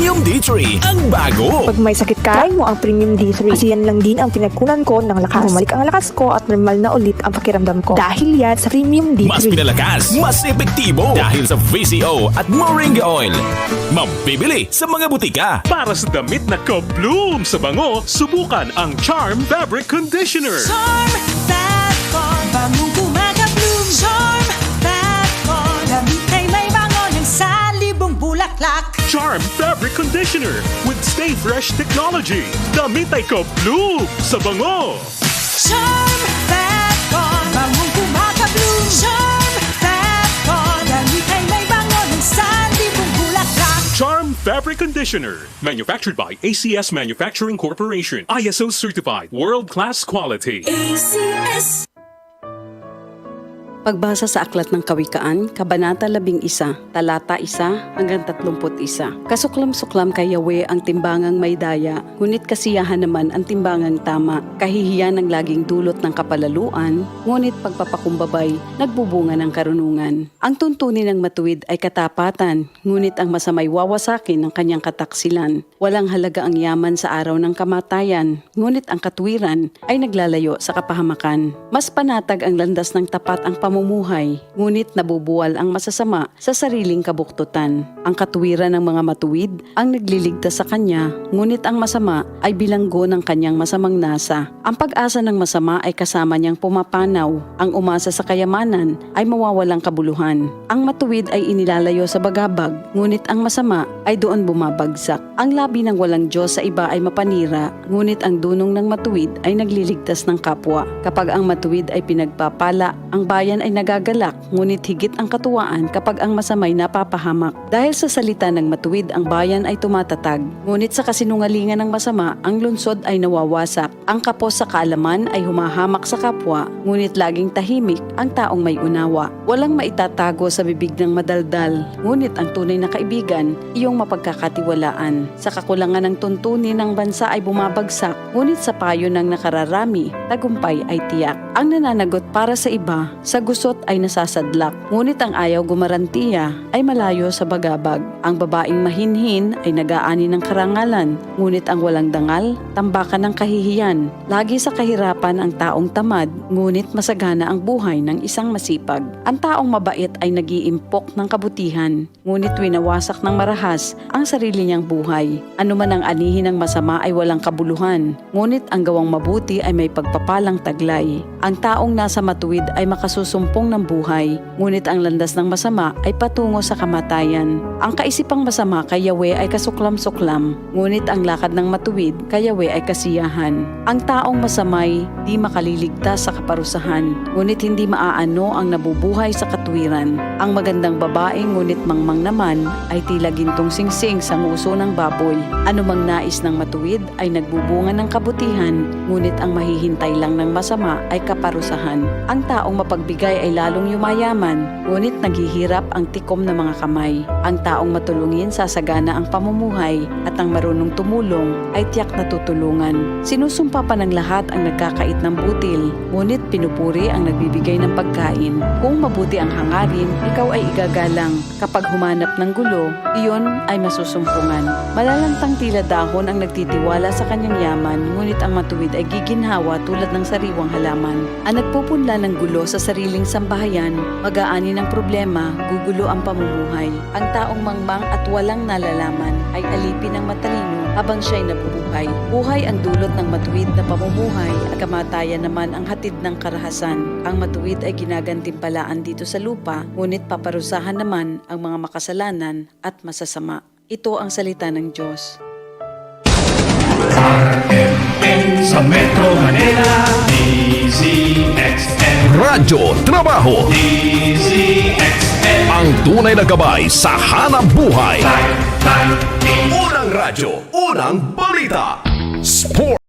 Premium D3, ang bago. Pag may sakit ka, try mo ang Premium D3. Kasi yan lang din ang pinagkunan ko ng lakas. Bumalik ang lakas ko at normal na ulit ang pakiramdam ko. Dahil yan sa Premium D3. Mas pinalakas, mas epektibo dahil sa VCO at Moringa Oil. Mabibili sa mga butika. Para sa damit na ka-bloom sa bango, subukan ang Charm Fabric Conditioner. Charm Fat Con, bangong kumaka-bloom. Charm Fat Con, damit ay may bango ng salibong bulaklak. Charm Fabric Conditioner with Stay Fresh Technology. Damit ay ka-bloom sa bango. Charm Fat Con, bangong kumaka-bloom. Charm Fat Con, damit ay may bango ng salibong bulaklak. Charm Fabric Conditioner. Manufactured by ACS Manufacturing Corporation. ISO certified. World-class quality. ACS. Pagbasa sa Aklat ng Kawikaan, Kabanata 11, Talata 1 hanggang 31. Kasuklam-suklam kay Yahweh ang timbangang may daya, ngunit kasiyahan naman ang timbangang tama. Kahihiyan ang laging dulot ng kapalaluan, ngunit pagpapakumbabay, nagbubunga ng karunungan. Ang tuntunin ng matuwid ay katapatan, ngunit ang masamay wawasakin ng kanyang kataksilan. Walang halaga ang yaman sa araw ng kamatayan, ngunit ang katwiran ay naglalayo sa kapahamakan. Mas panatag ang landas ng tapat ang pamumuhay, ngunit nabubuwal ang masasama sa sariling kabuktutan. Ang katuwiran ng mga matuwid ang nagliligtas sa kanya, ngunit ang masama ay bilanggo ng kanyang masamang nasa. Ang pag-asa ng masama ay kasama niyang pumapanaw. Ang umasa sa kayamanan ay mawawalang kabuluhan. Ang matuwid ay inilalayo sa bagabag, ngunit ang masama ay doon bumabagsak. Ang labi ng walang Diyos sa iba ay mapanira, ngunit ang dunong ng matuwid ay nagliligtas ng kapwa. Kapag ang matuwid ay pinagpapala, ang bayan ay nagagalak, ngunit higit ang katuwaan kapag ang masamay napapahamak. Dahil sa salita ng matuwid, ang bayan ay tumatatag, ngunit sa kasinungalingan ng masama, ang lungsod ay nawawasak. Ang kapos sa kaalaman ay humahamak sa kapwa, ngunit laging tahimik ang taong may unawa. Walang maitatago sa bibig ng madaldal, ngunit ang tunay na kaibigan, iyong mapagkakatiwalaan. Sa kakulangan ng tuntunin ng bansa ay bumabagsak, ngunit sa payo ng nakararami, tagumpay ay tiyak. Ang nananagot para sa iba, sa gusot ay nasasadlak, ngunit ang ayaw gumarantiya ay malayo sa bagabag. Ang babaeng mahinhin ay nag-aani ng karangalan, ngunit ang walang dangal, tambakan ng kahihiyan. Lagi sa kahirapan ang taong tamad, ngunit masagana ang buhay ng isang masipag. Ang taong mabait ay nag-iimpok ng kabutihan, ngunit winawasak ng marahas ang sarili niyang buhay. Ano man ang anihin ng masama ay walang kabuluhan, ngunit ang gawang mabuti ay may pagpapalang taglay. Ang taong nasa matuwid ay makasusumpong ng buhay, ngunit ang landas ng masama ay patungo sa kamatayan. Ang kaisipang masama kay Yahweh ay kasuklam-suklam, ngunit ang lakad ng matuwid kay Yahweh ay kasiyahan. Ang taong masamay di makaliligtas sa kaparusahan, ngunit hindi maaano ang nabubuhay sa katwiran. Ang magandang babae ngunit mangmang naman ay tila gintong singsing sa nguso ng baboy. Anumang nais ng matuwid ay nagbubunga ng kabutihan, ngunit ang mahihintay lang ng masama ay kaparusahan. Ang taong mapagbigay ay lalong yumayaman, ngunit naghihirap ang tikom ng mga kamay. Ang taong matulungin sasagana ang pamumuhay, at ang marunong tumulong ay tiyak na tutulungan. Sinusumpa pa ng lahat ang nagkakait ng butil, ngunit pinupuri ang nagbibigay ng pagkain. Kung mabuti ang hangarin, ikaw ay igagalang. Kapag humanap ng gulo, iyon ay masusumpungan. Malalantang tila dahon ang nagtitiwala sa kanyang yaman, ngunit ang matuwid ay giginhawa tulad ng sariwang halaman. Ang nagpupunla ng gulo sa sariling sambahayan, mag-aani ng problema, gugulo ang pamumuhay. Ang taong mangmang at walang nalalaman ay alipin ng matalino habang siya'y nabubuhay. Buhay ang dulot ng matuwid na pamumuhay at kamatayan naman ang hatid ng karahasan. Ang matuwid ay ginagantimpalaan dito sa lupa, ngunit paparusahan naman ang mga makasalanan at masasama. Ito ang salita ng Diyos. RMN sa Metro Manila, DZXN. Radyo Trabaho, DZXN. ang tunay na gabay sa hanap buhay. Time, Unang radyo, unang balita. Sport.